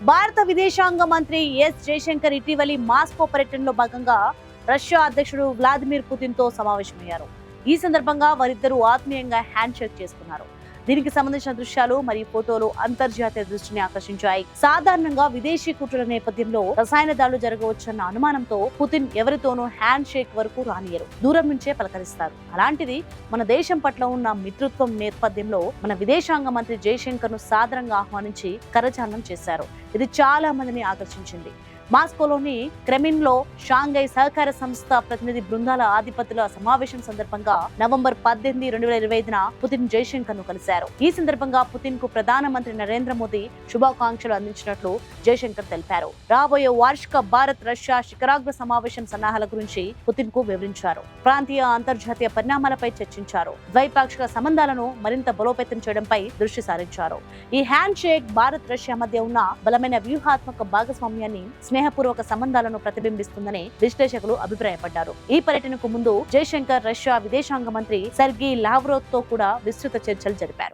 భారత విదేశాంగ మంత్రి ఎస్ జయశంకర్ ఇటీవలి మాస్కో పర్యటనలో భాగంగా రష్యా అధ్యక్షుడు వ్లాదిమిర్ పుతిన్ తో సమావేశమయ్యారు. ఈ సందర్భంగా వారిద్దరూ ఆత్మీయంగా హ్యాండ్ షేక్ చేసుకున్నారు. దీనికి సంబంధించిన దృశ్యాలు మరియు ఫోటోలు అంతర్జాతీయ దృష్టిని ఆకర్షించాయి. సాధారణంగా విదేశీ కుట్రల నేపథ్యంలో రసాయన దాడులు జరగవచ్చన్న అనుమానంతో పుతిన్ ఎవరితోనూ హ్యాండ్ షేక్ వరకు రానియరు, దూరం నుంచే పలకరిస్తారు. అలాంటిది మన దేశం పట్ల ఉన్న మిత్రత్వం నేపథ్యంలో మన విదేశాంగ మంత్రి జయశంకర్ ను సాదరంగా ఆహ్వానించి కరచాలనం చేశారు. ఇది చాలా మందిని ఆకర్షించింది. మాస్కోలోని క్రెమిన్ లో షాంఘై సహకార సంస్థ ప్రతినిధి బృందాల అధిపతుల సమావేశం సందర్భంగా నవంబర్ 18, 2025న పుతిన్ జయశంకర్ ను కలిశారు. ఈ సందర్భంగా పుతిన్ కు ప్రధానమంత్రి నరేంద్ర మోదీ శుభాకాంక్షలు అందించినట్లు జయశంకర్ తెలిపారు. రాబోయే వార్షిక భారత్ రష్యా శిఖరాగ్ర సమావేశం సన్నాహాల గురించి పుతిన్ కు వివరించారు. ప్రాంతీయ అంతర్జాతీయ పరిణామాలపై చర్చించారు. ద్వైపాక్షిక సంబంధాలను మరింత బలోపేతం చేయడంపై దృష్టి సారించారు. ఈ హ్యాండ్ షేక్ భారత్ రష్యా మధ్య ఉన్న బలమైన వ్యూహాత్మక భాగస్వామ్యాన్ని, స్నేహపూర్వక సంబంధాలను ప్రతిబింబిస్తుందని విశ్లేషకులు అభిప్రాయపడ్డారు. ఈ పర్యటనకు ముందు జయశంకర్ రష్యా విదేశాంగ మంత్రి సెర్గీ లావ్రోవ్ తో కూడా విస్తృత చర్చలు జరిపారు.